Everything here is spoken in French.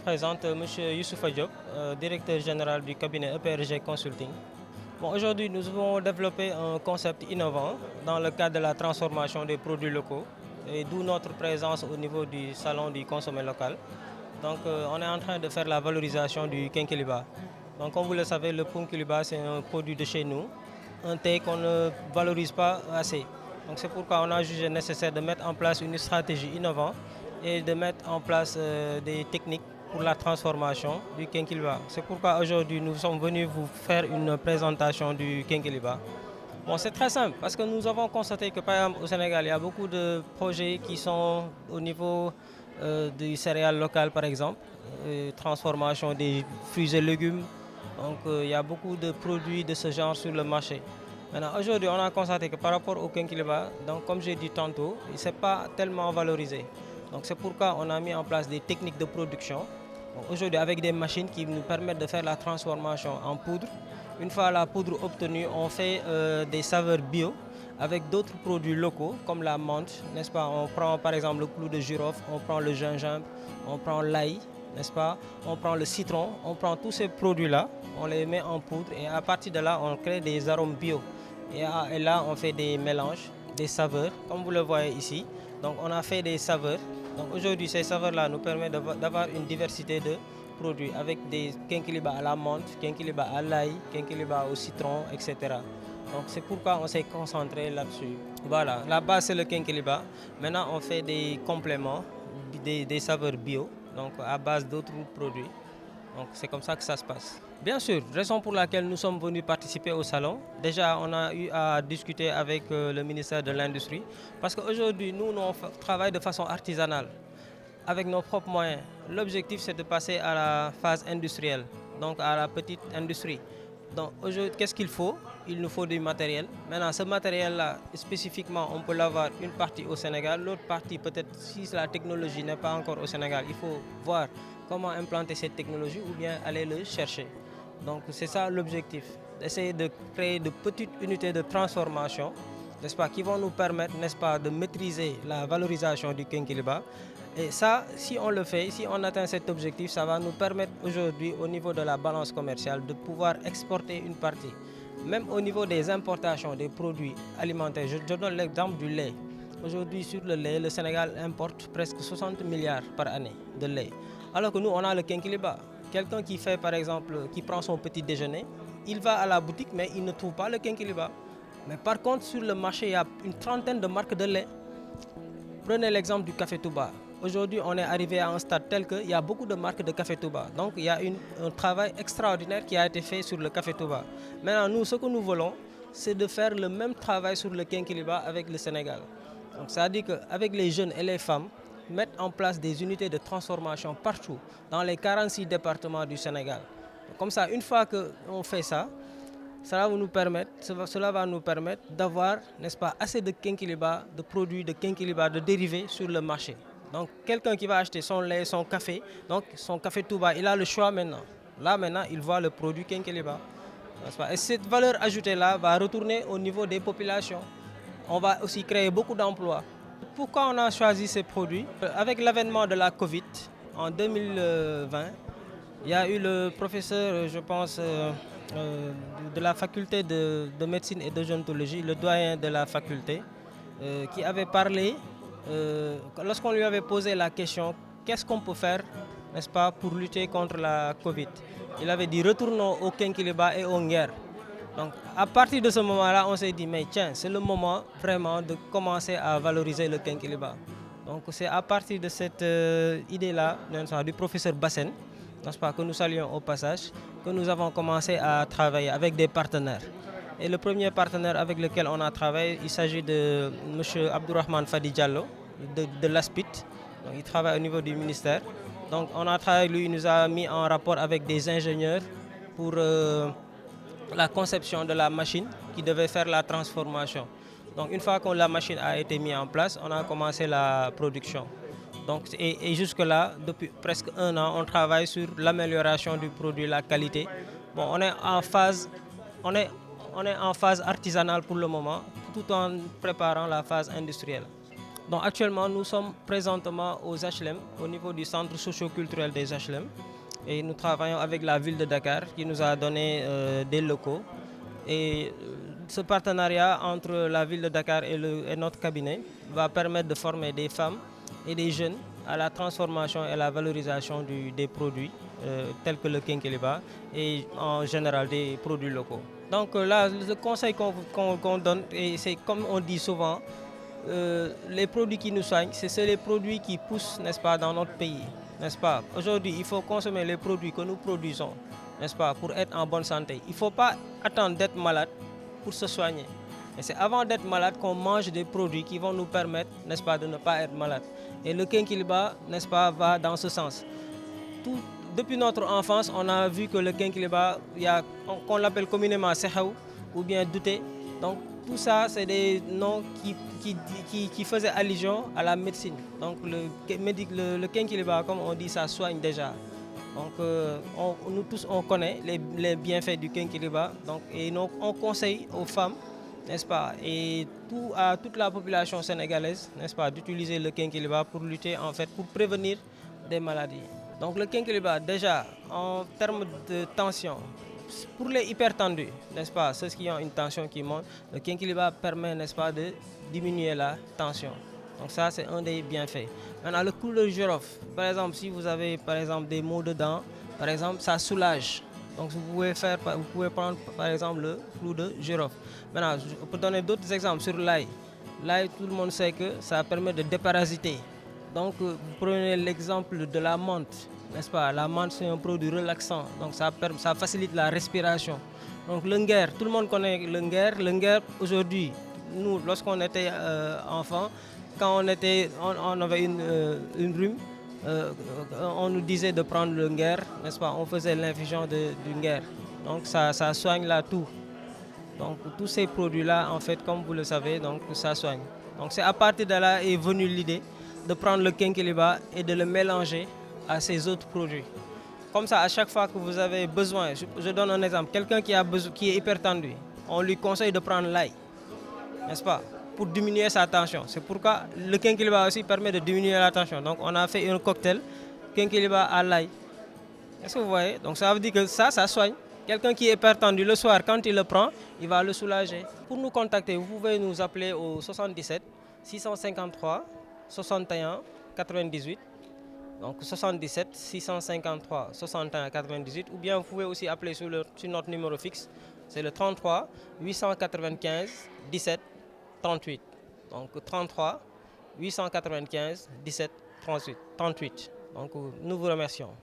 présente M. Youssoufa Diop, directeur général du cabinet EPRG Consulting. Bon, aujourd'hui, nous avons développé un concept innovant dans le cadre de la transformation des produits locaux, et d'où notre présence au niveau du salon du consommé local. Donc, on est en train de faire la valorisation du Kenkeliba. Donc, comme vous le savez, le Kenkeliba, c'est un produit de chez nous, un thé qu'on ne valorise pas assez. Donc, c'est pourquoi on a jugé nécessaire de mettre en place une stratégie innovante et de mettre en place des techniques pour la transformation du Kenkeliba. C'est pourquoi aujourd'hui nous sommes venus vous faire une présentation du Kenkeliba. Bon, c'est très simple parce que nous avons constaté que par exemple au Sénégal, il y a beaucoup de projets qui sont au niveau du céréales local par exemple, transformation des fruits et légumes. Donc il y a beaucoup de produits de ce genre sur le marché. Maintenant, aujourd'hui, on a constaté que par rapport au Kenkeliba, donc comme j'ai dit tantôt, il ne s'est pas tellement valorisé. Donc c'est pourquoi on a mis en place des techniques de production. Aujourd'hui, avec des machines qui nous permettent de faire la transformation en poudre. Une fois la poudre obtenue, on fait des saveurs bio avec d'autres produits locaux comme la menthe, n'est-ce pas? On prend par exemple le clou de girofle, on prend le gingembre, on prend l'ail, n'est-ce pas? On prend le citron, on prend tous ces produits-là, on les met en poudre et à partir de là, on crée des arômes bio. Et là, on fait des mélanges, des saveurs, comme vous le voyez ici. Donc, on a fait des saveurs. Donc, aujourd'hui, ces saveurs-là nous permettent d'avoir une diversité de produits avec des Kenkeliba à la menthe, Kenkeliba à l'ail, Kenkeliba au citron, etc. Donc, c'est pourquoi on s'est concentré là-dessus. Voilà, la base, c'est le Kenkeliba. Maintenant, on fait des compléments, des saveurs bio, donc à base d'autres produits. Donc c'est comme ça que ça se passe. Bien sûr, raison pour laquelle nous sommes venus participer au salon. Déjà, on a eu à discuter avec le ministère de l'Industrie parce qu'aujourd'hui, nous, on travaille de façon artisanale avec nos propres moyens. L'objectif, c'est de passer à la phase industrielle, donc à la petite industrie. Donc aujourd'hui, qu'est-ce qu'il faut? Il nous faut du matériel. Maintenant, ce matériel-là, spécifiquement, on peut l'avoir une partie au Sénégal, l'autre partie, peut-être, si la technologie n'est pas encore au Sénégal, il faut voir comment implanter cette technologie ou bien aller le chercher. Donc c'est ça l'objectif, d'essayer de créer de petites unités de transformation, n'est-ce pas, qui vont nous permettre, n'est-ce pas, de maîtriser la valorisation du Kenkeliba. Et ça, si on le fait, si on atteint cet objectif, ça va nous permettre aujourd'hui, au niveau de la balance commerciale, de pouvoir exporter une partie. Même au niveau des importations des produits alimentaires, je donne l'exemple du lait. Aujourd'hui, sur le lait, le Sénégal importe presque 60 milliards par année de lait. Alors que nous, on a le Kenkeliba. Quelqu'un qui fait, par exemple, qui prend son petit déjeuner, il va à la boutique, mais il ne trouve pas le Kenkeliba. Mais par contre, sur le marché, il y a une trentaine de marques de lait. Prenez l'exemple du Café Touba. Aujourd'hui, on est arrivé à un stade tel qu'il y a beaucoup de marques de Café Touba. Donc, il y a un travail extraordinaire qui a été fait sur le Café Touba. Maintenant, nous, ce que nous voulons, c'est de faire le même travail sur le Kenkeliba avec le Sénégal. Donc, ça veut dire qu'avec les jeunes et les femmes, mettre en place des unités de transformation partout, dans les 46 départements du Sénégal. Comme ça, une fois qu'on fait ça, cela va nous permettre d'avoir, n'est-ce pas, assez de Kenkeliba, de produits de Kenkeliba, de dérivés sur le marché. Donc, quelqu'un qui va acheter son lait, son café, donc son café Touba, il a le choix maintenant. Là, maintenant, il voit le produit Kenkeliba. Et cette valeur ajoutée-là va retourner au niveau des populations. On va aussi créer beaucoup d'emplois. Pourquoi on a choisi ces produits? Avec l'avènement de la Covid en 2020, il y a eu le professeur, je pense, de la faculté de médecine et de gérontologie, le doyen de la faculté, qui avait parlé, lorsqu'on lui avait posé la question, qu'est-ce qu'on peut faire, n'est-ce pas, pour lutter contre la Covid? Il avait dit, retournons au Kenkeliba et au Nguer. Donc à partir de ce moment-là, on s'est dit, mais tiens, c'est le moment vraiment de commencer à valoriser le Kenkeliba. Donc c'est à partir de cette idée-là, du professeur Bassen, n'est-ce pas, que nous saluons au passage, que nous avons commencé à travailler avec des partenaires. Et le premier partenaire avec lequel on a travaillé, il s'agit de M. Abdourahmane Fadi Diallo, de l'ASPIT. Donc, il travaille au niveau du ministère. Donc on a travaillé, lui, il nous a mis en rapport avec des ingénieurs pour la conception de la machine qui devait faire la transformation. Donc une fois que la machine a été mise en place, on a commencé la production. Donc, et jusque-là, depuis presque un an, on travaille sur l'amélioration du produit, la qualité. Bon, on est en phase artisanale pour le moment, tout en préparant la phase industrielle. Donc actuellement, nous sommes présentement aux HLM, au niveau du centre socio-culturel des HLM. Et nous travaillons avec la ville de Dakar qui nous a donné des locaux. Et ce partenariat entre la ville de Dakar et notre cabinet va permettre de former des femmes et des jeunes à la transformation et la valorisation des produits tels que le quinquilibre et en général des produits locaux. Donc là, le conseil qu'on donne, et c'est comme on dit souvent, les produits qui nous soignent, c'est les produits qui poussent, n'est-ce pas, dans notre pays, n'est-ce pas. Aujourd'hui, il faut consommer les produits que nous produisons, n'est-ce pas, pour être en bonne santé. Il ne faut pas attendre d'être malade pour se soigner. Et c'est avant d'être malade qu'on mange des produits qui vont nous permettre, n'est-ce pas, de ne pas être malade. Et le quinquilibre, n'est-ce pas, va dans ce sens. Depuis notre enfance, on a vu que le quinquilibre, qu'on l'appelle communément sehaou ou bien douté. Donc tout ça, c'est des noms qui faisaient allusion à la médecine. Donc le quinquilibre, comme on dit, ça soigne déjà. Donc nous tous, on connaît les bienfaits du quinquilibre. Donc, et donc on conseille aux femmes, n'est-ce pas, et à toute la population sénégalaise, n'est-ce pas, d'utiliser le quinquilibre pour lutter, en fait, pour prévenir des maladies. Donc le quinquilibre, déjà, en termes de tension, pour les hypertendus, n'est-ce pas, ceux qui ont une tension qui monte, le quinquilibre permet, n'est-ce pas, de diminuer la tension. Donc ça, c'est un des bienfaits. Maintenant, le clou de girofle, par exemple, si vous avez par exemple des maux de dents, par exemple, ça soulage. Donc vous pouvez prendre par exemple le clou de girofle. Maintenant, je peux donner d'autres exemples sur l'ail. L'ail, tout le monde sait que ça permet de déparasiter. Donc vous prenez l'exemple de la menthe, n'est-ce pas? La menthe, c'est un produit relaxant, donc ça facilite la respiration. Donc le nguer, tout le monde connaît le nguer. Le nguer, aujourd'hui, nous, lorsqu'on était enfant, quand on avait une rhume, on nous disait de prendre le nguer, n'est-ce pas? On faisait l'infusion du nguer. Donc ça soigne la toux. Donc tous ces produits-là, en fait, comme vous le savez, donc ça soigne. Donc c'est à partir de là est venue l'idée de prendre le quinquilibre et de le mélanger à ces autres produits. Comme ça, à chaque fois que vous avez besoin, je donne un exemple, quelqu'un qui est hypertendu, on lui conseille de prendre l'ail, n'est-ce pas, pour diminuer sa tension. C'est pourquoi le quinquilibre aussi permet de diminuer la tension. Donc on a fait un cocktail quinquilibre à l'ail. Est-ce que vous voyez? Donc ça veut dire que ça soigne. Quelqu'un qui est hypertendu le soir, quand il le prend, il va le soulager. Pour nous contacter, vous pouvez nous appeler au 77 653 61 98. Donc 77 653 61 98. Ou bien vous pouvez aussi appeler sur notre numéro fixe. C'est le 33 895 17 38. Donc 33 895 17 38. Donc nous vous remercions.